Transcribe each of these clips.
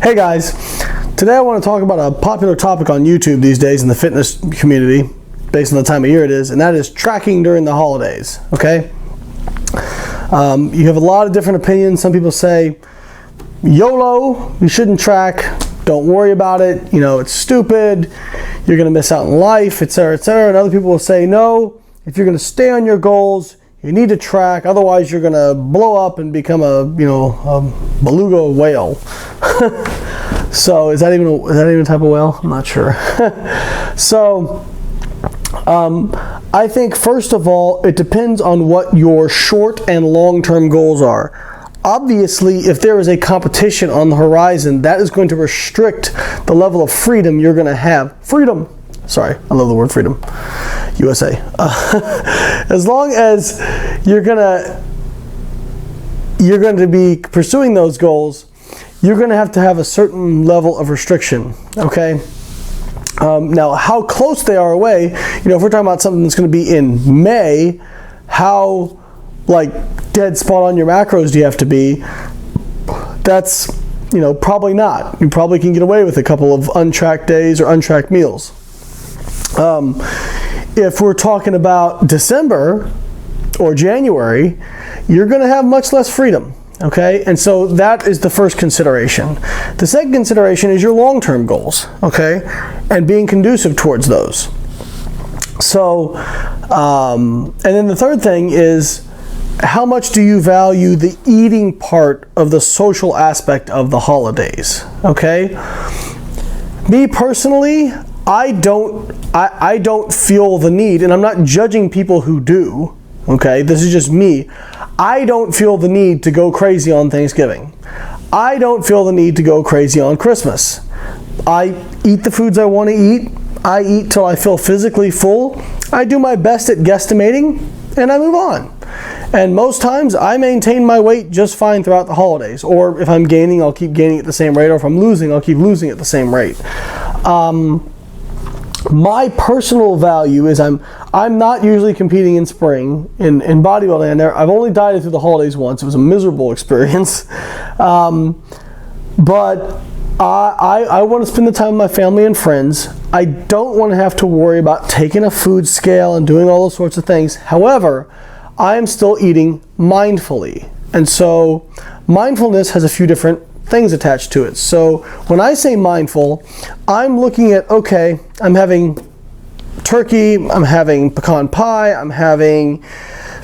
Hey guys, today I want to talk about a popular topic on YouTube these days in the fitness community, based on the time of year it is, and that is tracking during the holidays, okay? You have a lot of different opinions. Some people say, YOLO, you shouldn't track, don't worry about it, it's stupid, you're going to miss out in life, etc., etc. And other people will say, no, if you're going to stay on your goals, you need to track, otherwise you're going to blow up and become a beluga whale. So is that even a type of whale? I'm not sure. So I think first of all, it depends on what your short and long-term goals are. Obviously, if there is a competition on the horizon, that is going to restrict the level of freedom you're going to have. Freedom. Sorry, I love the word freedom. USA. As long as you're going to be pursuing those goals, you're going to have a certain level of restriction, okay? Now, how close they are away, if we're talking about something that's going to be in May, how, dead spot on your macros do you have to be? That's, probably not. You probably can get away with a couple of untracked days or untracked meals. If we're talking about December or January, you're going to have much less freedom. Okay, and so that is the first consideration. The second consideration is your long-term goals, okay, and being conducive towards those. So, and then the third thing is, how much do you value the eating part of the social aspect of the holidays, okay? Me personally, I don't feel the need, and I'm not judging people who do, okay, this is just me. I don't feel the need to go crazy on Thanksgiving. I don't feel the need to go crazy on Christmas. I eat the foods I want to eat. I eat till I feel physically full. I do my best at guesstimating, and I move on. And most times, I maintain my weight just fine throughout the holidays. Or if I'm gaining, I'll keep gaining at the same rate. Or if I'm losing, I'll keep losing at the same rate. My personal value is I'm not usually competing in spring in bodybuilding. I've only dieted through the holidays once. It was a miserable experience. But I want to spend the time with my family and friends. I don't want to have to worry about taking a food scale and doing all those sorts of things. However, I am still eating mindfully. And so mindfulness has a few different things attached to it. So when I say mindful, I'm looking at, okay, I'm having turkey, I'm having pecan pie, I'm having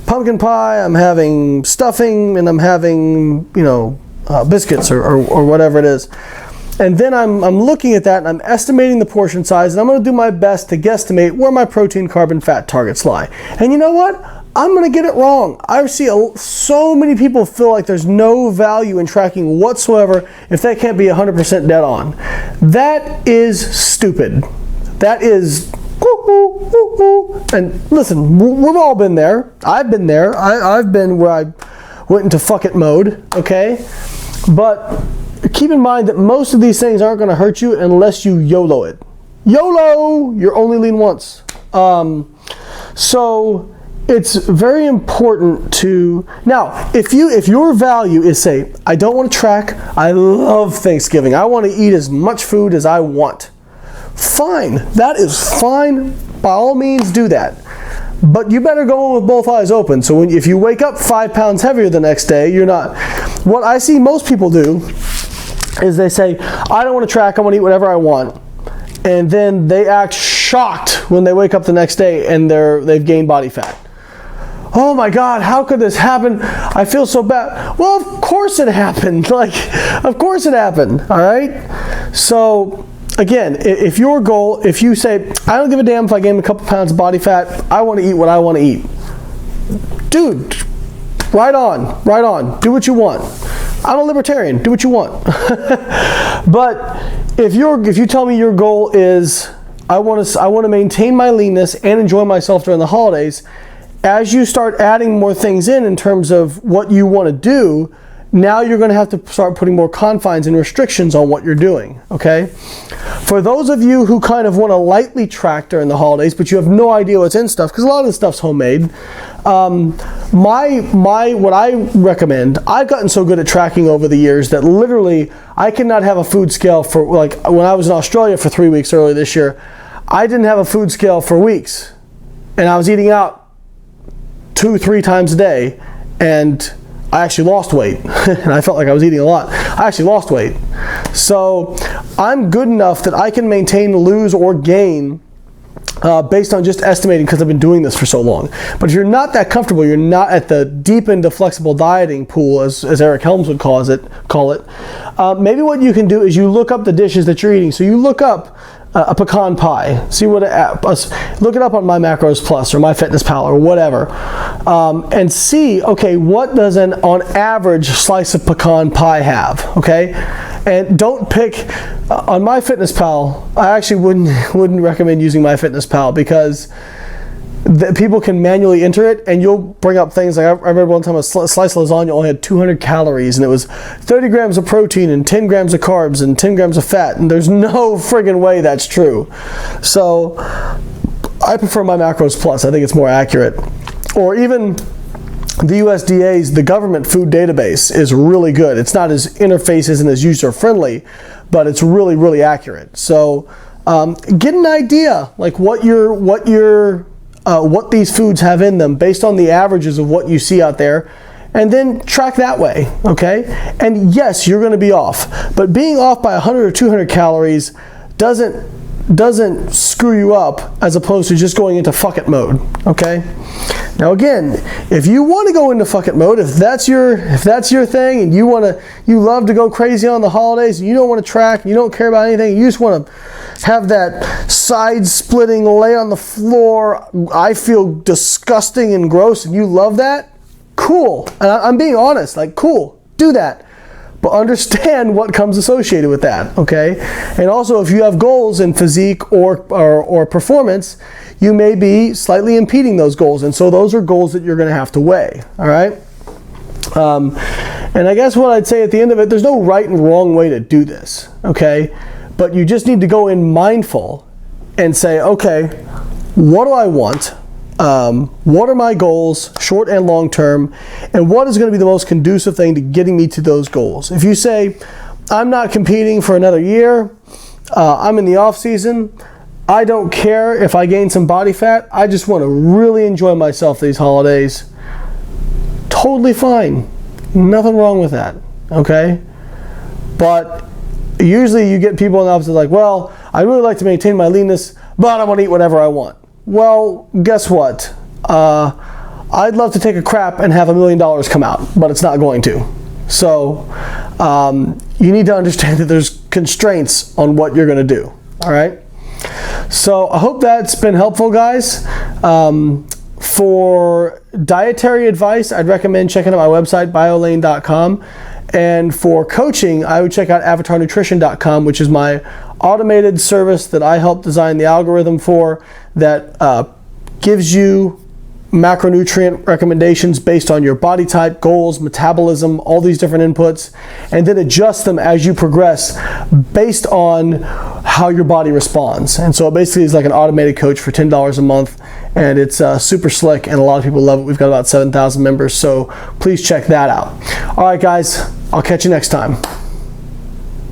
pumpkin pie, I'm having stuffing, and I'm having, biscuits or whatever it is. And then I'm looking at that and I'm estimating the portion size, and I'm going to do my best to guesstimate where my protein, carb, and fat targets lie. And you know what? I'm going to get it wrong. I see so many people feel like there's no value in tracking whatsoever if they can't be 100% dead on. That is stupid. That is and listen, we've all been there. I've been there. I've been where I went into fuck it mode, okay? But keep in mind that most of these things aren't going to hurt you unless you YOLO it. YOLO! You're only lean once. So it's very important to, now, if your value is, say, I don't want to track, I love Thanksgiving, I want to eat as much food as I want. Fine, that is fine, by all means do that. But you better go in with both eyes open, so if you wake up 5 pounds heavier the next day, you're not. What I see most people do is they say, I don't want to track, I want to eat whatever I want. And then they act shocked when they wake up the next day and they've gained body fat. Oh my God, how could this happen? I feel so bad. Well, of course it happened. Of course it happened, all right? So, again, if your goal, if you say, I don't give a damn if I gain a couple pounds of body fat, I want to eat what I want to eat. Dude, right on, do what you want. I'm a libertarian, do what you want. But if you tell me your goal is, I want to maintain my leanness and enjoy myself during the holidays, as you start adding more things in terms of what you want to do, now you're going to have to start putting more confines and restrictions on what you're doing, okay? For those of you who kind of want to lightly track during the holidays, but you have no idea what's in stuff, because a lot of the stuff's homemade, What I recommend, I've gotten so good at tracking over the years that literally I cannot have a food scale for, like when I was in Australia for 3 weeks earlier this year, I didn't have a food scale for weeks, and I was eating out 2-3 times a day, and I actually lost weight. And I felt like I was eating a lot. I actually lost weight. So I'm good enough that I can maintain, lose, or gain based on just estimating, because I've been doing this for so long. But if you're not that comfortable, you're not at the deep into flexible dieting pool, as Eric Helms would call it, maybe what you can do is you look up the dishes that you're eating. So you look up a pecan pie, see what look it up on My Macros Plus or MyFitnessPal or whatever, and see, okay, what does an on average slice of pecan pie have? Okay, and don't pick on MyFitnessPal. I actually wouldn't recommend using MyFitnessPal, because people can manually enter it, and you'll bring up things like, I remember one time a slice of lasagna only had 200 calories, and it was 30 grams of protein and 10 grams of carbs and 10 grams of fat, and there's no friggin' way that's true. So I prefer My Macros Plus. I think it's more accurate. Or even the USDA's, the government food database, is really good. It's not as interface isn't as user friendly, but it's really, really accurate. So get an idea like what these foods have in them based on the averages of what you see out there, and then track that way, okay? And yes, you're going to be off, but being off by 100 or 200 calories doesn't screw you up, as opposed to just going into fuck it mode, okay? Now again, if you want to go into fuck it mode, if that's your thing, and you love to go crazy on the holidays, and you don't want to track, and you don't care about anything, you just want to have that side-splitting lay on the floor, I feel disgusting and gross, and you love that, cool. And I'm being honest, like, cool, do that. But understand what comes associated with that, okay? And also, if you have goals in physique or performance, you may be slightly impeding those goals, and so those are goals that you're going to have to weigh, all right? And I guess what I'd say at the end of it, there's no right and wrong way to do this, okay? But you just need to go in mindful and say, okay, what do I want? What are my goals, short and long term, and what is going to be the most conducive thing to getting me to those goals? If you say, I'm not competing for another year, I'm in the off season, I don't care if I gain some body fat, I just want to really enjoy myself these holidays, totally fine. Nothing wrong with that, okay? But usually you get people in the opposite, like, well, I really like to maintain my leanness, but I want to eat whatever I want. Well, guess what? I'd love to take a crap and have $1 million come out, but it's not going to. So you need to understand that there's constraints on what you're going to do, all right? So I hope that's been helpful, guys. For dietary advice, I'd recommend checking out my website, biolane.com. And for coaching, I would check out avatarnutrition.com, which is my automated service that I help design the algorithm for, that gives you macronutrient recommendations based on your body type, goals, metabolism, all these different inputs, and then adjust them as you progress based on how your body responds. And so it basically is like an automated coach for $10 a month, and it's super slick, and a lot of people love it. We've got about 7,000 members, so please check that out. All right, guys, I'll catch you next time.